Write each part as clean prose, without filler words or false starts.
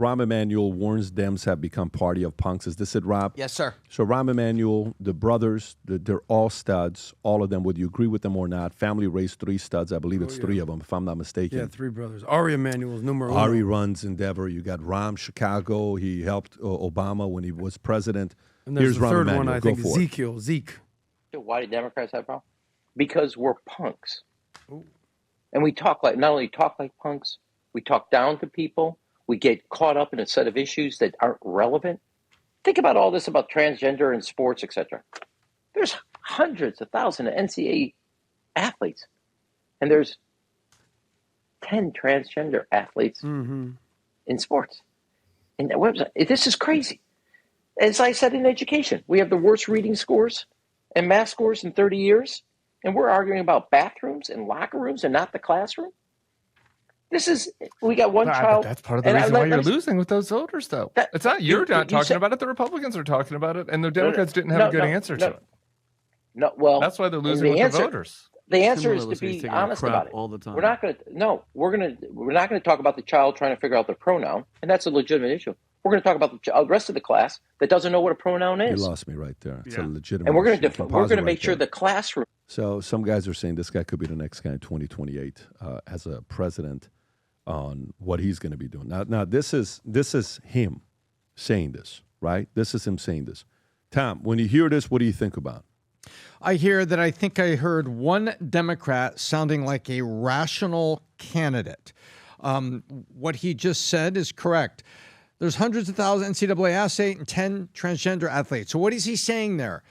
Rahm Emanuel warns Dems have become party of punks. Is this it, Rob? Yes, sir. So Rahm Emanuel, the brothers, they're all studs, all of them, whether you agree with them or not. Family raised 3 studs. I believe it's 3 of them, if I'm not mistaken. Yeah, 3 brothers. Ari Emanuel's numero uno. Ari runs Endeavor. You got Rahm, Chicago. He helped Obama when he was president. And there's Here's the Rahm third Emanuel. one, I Go think, for it. Zeke. Why do Democrats have a problem? Because we're punks. And we talk like, not only talk like punks, we talk down to people. We get caught up in a set of issues that aren't relevant. Think about all this about transgender and sports, etc. There's hundreds of thousands of NCAA athletes, and there's 10 transgender athletes in sports. And this is crazy. As I said in education, we have the worst reading scores and math scores in 30 years, and we're arguing about bathrooms and locker rooms and not the classroom. We got one child. That's part of the reason why you're losing with those voters, though. It's not you're not talking about it. The Republicans are talking about it, and the Democrats didn't have a good answer to it. No, well, that's why they're losing with the voters. The answer is to be honest about it. All the time. We're not going to talk about the child trying to figure out their pronoun, and that's a legitimate issue. We're going to talk about the rest of the class that doesn't know what a pronoun is. You lost me right there. It's a legitimate and we're going issue. to make sure the classroom. So some guys are saying this guy could be the next guy in 2028 as a president on what he's going to be doing. Now this is him saying this, right? This is him saying this. Tom, when you hear this, what do you think about? I think I heard one Democrat sounding like a rational candidate. What he just said is correct. There's hundreds of thousands NCAA athletes and 10 transgender athletes. So what is he saying there?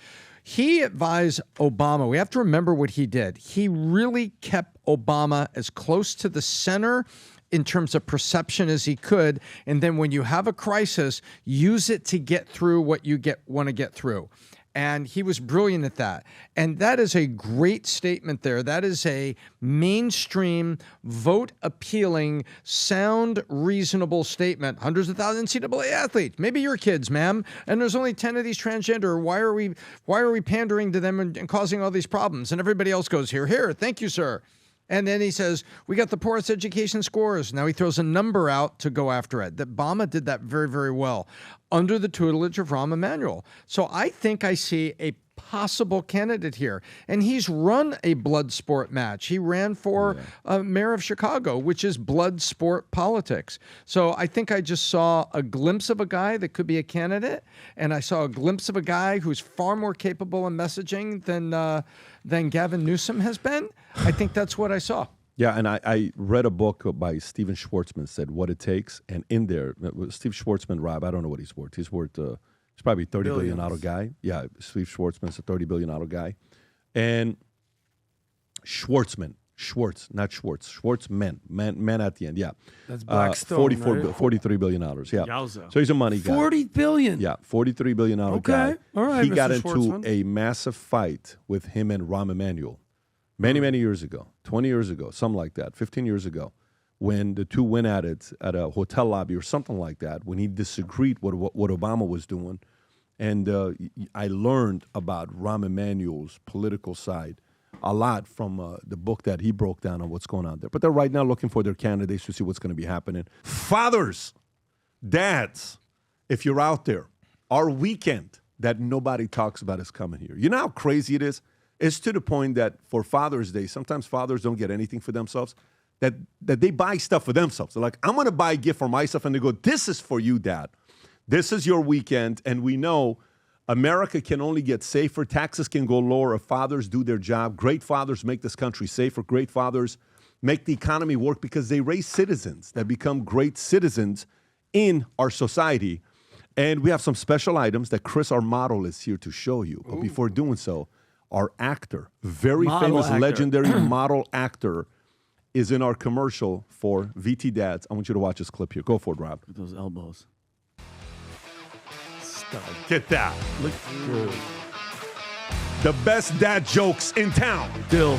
He advised Obama. We have to remember what he did. He really kept Obama as close to the center in terms of perception as he could. And then when you have a crisis, use it to get through what you want to get through. And he was brilliant at that. And that is a great statement there. That is a mainstream, vote-appealing, sound, reasonable statement. Hundreds of thousands of NCAA athletes. Maybe your kids, ma'am. And there's only 10 of these transgender. Why are we pandering to them and causing all these problems? And everybody else goes, here, thank you, sir. And then he says, we got the poorest education scores. Now he throws a number out to go after it. That Obama did that very, very well under the tutelage of Rahm Emanuel. So I think I see a possible candidate here. And he's run a blood sport match. He ran for mayor of Chicago, which is blood sport politics. So I think I just saw a glimpse of a guy that could be a candidate. And I saw a glimpse of a guy who's far more capable in messaging than Gavin Newsom has been. I think that's what I saw. Yeah, and I read a book by Steven Schwartzman, said What It Takes. And in there, Steve Schwartzman, Rob, I don't know what he's worth. He's worth, he's probably a $30 billion guy. Yeah, Steve Schwartzman's a $30 billion guy. And Schwartzman, man at the end, yeah. That's Blackstone, $43 billion, yeah. Yowza. So he's a money guy. $40 billion. Yeah, $43 billion guy. Okay, all right, He Mr. got into Schwartzman. a massive fight with him and Rahm Emanuel many years ago, 20 years ago, something like that, 15 years ago, when the two went at it at a hotel lobby or something like that, when he disagreed with what Obama was doing. And I learned about Rahm Emanuel's political side a lot from the book that he broke down on what's going on there. But they're right now looking for their candidates to see what's going to be happening. Fathers, dads, if you're out there, our weekend that nobody talks about is coming here. You know how crazy it is? It's to the point that for Father's Day, sometimes fathers don't get anything for themselves, that they buy stuff for themselves. They're like, I'm going to buy a gift for myself. And they go, this is for you, Dad. This is your weekend. And we know America can only get safer. Taxes can go lower if fathers do their job. Great fathers make this country safer. Great fathers make the economy work because they raise citizens that become great citizens in our society. And we have some special items that Chris, our model, is here to show you. But before doing so, our actor, very famous, legendary model actor, is in our commercial for VT Dads. I want you to watch this clip here. Go for it, Rob. With those elbows. Get that. Look good. The best dad jokes in town. Bill.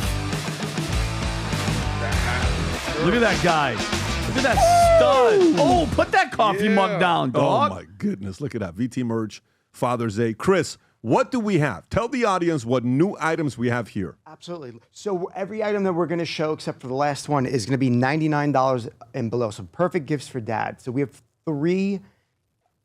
Look at that guy. Look at that stud. Oh, put that coffee mug down, dog. Oh, my goodness. Look at that. VT Merge, Father's Day. Chris, what do we have? Tell the audience what new items we have here. Absolutely. So every item that we're going to show, except for the last one, is going to be $99 and below. So perfect gifts for dad. So we have 3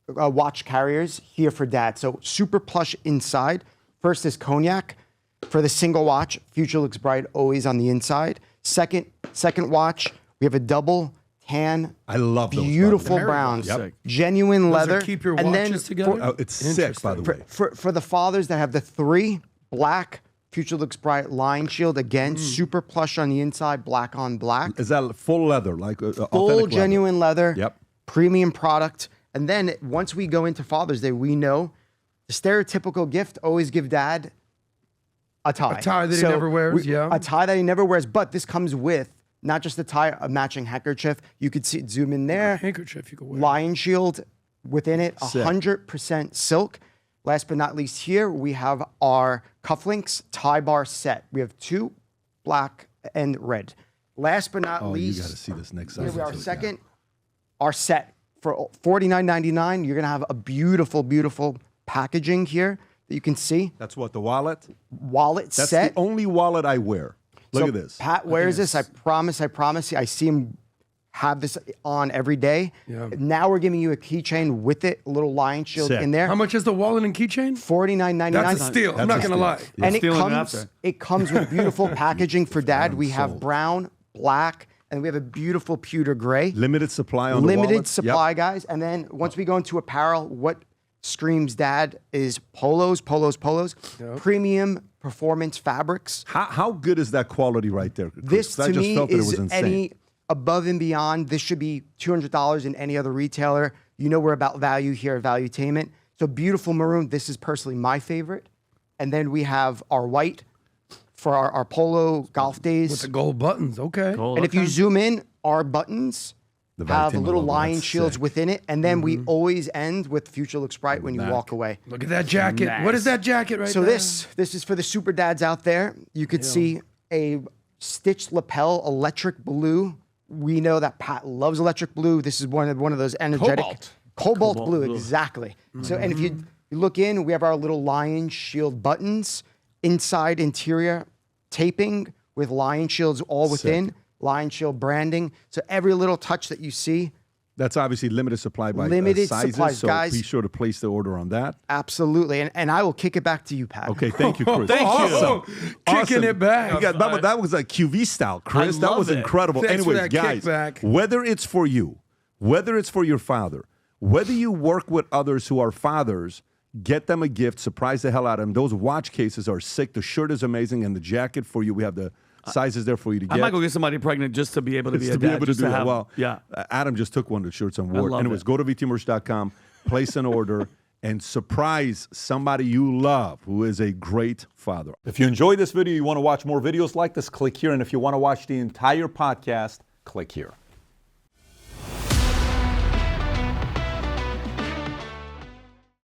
watch carriers here for dad. So super plush inside. First is cognac for the single watch. Future looks bright, always on the inside. Second watch, we have a double tan. I love those. Beautiful browns, Yep. genuine leather. Keep your and watches together. It's sick, by the way. For the fathers that have the 3 black, Future looks bright line shield. Again, super plush on the inside, black on black. Is that full leather, like Full genuine leather. Yep. Premium product. And then once we go into Father's Day, we know the stereotypical gift, always give dad a tie. A tie that he never wears, yeah. A tie that he never wears, but this comes with not just a tie, a matching handkerchief. You could see, zoom in there. Handkerchief you could wear. Lion shield within it, Sick. 100% silk. Last but not least here, we have our cufflinks tie bar set. We have 2, black and red. Last but not least, you got to see this next here size. we are, second, our set. For $49.99, you're gonna have a beautiful, beautiful packaging here that you can see. That's what, the wallet? Wallet That's set. the only wallet I wear. Look So at this. Pat wears this. I promise you. I see him have this on every day. Yeah. Now we're giving you a keychain with it, a little lion shield Sick. in there. How much is the wallet and keychain? $49.99. That's a steal. I'm not That's a gonna lie. steal. And stealing it after. it comes with beautiful packaging for dad. We have sold. brown, black, and we have a beautiful pewter gray. Limited supply on the Limited wallets. supply, Yep. guys. And then once we go into apparel, what screams dad is polos, premium performance fabrics. How good is that quality right there, Chris? This I to just me felt that it was is insane. any above and beyond. This should be $200 in any other retailer. You know we're about value here at Valuetainment. So beautiful maroon. This is personally my favorite. And then we have our white for our polo golf days. With the gold buttons, okay. Gold, And if you okay. zoom in, our buttons The have Valuetainment little logo, lion that's shields sick. within it. And then we always end with Future Looks Bright when you back. walk away. Look at that jacket. Nice. What is that jacket right So there? this is for the super dads out there. You could see a stitched lapel, electric blue. We know that Pat loves electric blue. This is one of those energetic cobalt blue, exactly. So and if you look in, we have our little lion shield buttons, inside interior taping with lion shields all within, lion shield branding. So every little touch that you see, That's obviously limited supply by Limited sizes, supplies, so guys. be sure to place the order on that. absolutely. And I will kick it back to you, Pat. Okay, thank you, Chris. Thank you. Awesome. Kicking it back. You got- that was like QV style, Chris. I That love was it. incredible. Thanks for Anyways, that guys, kickback. whether it's for you, whether it's for your father, whether you work with others who are fathers, get them a gift, surprise the hell out of them. Those watch cases are sick. The shirt is amazing, and the jacket for you. We have the sizes there for you to get. I might go get somebody pregnant just to be able to be Just a to be dad. able to just do that. have, Well, yeah. Adam just took one of the shirts and wore it. love Anyways, it. go to vtmerch.com, place an order, and surprise somebody you love who is a great father. If you enjoyed this video, you want to watch more videos like this, click here. And if you want to watch the entire podcast, click here.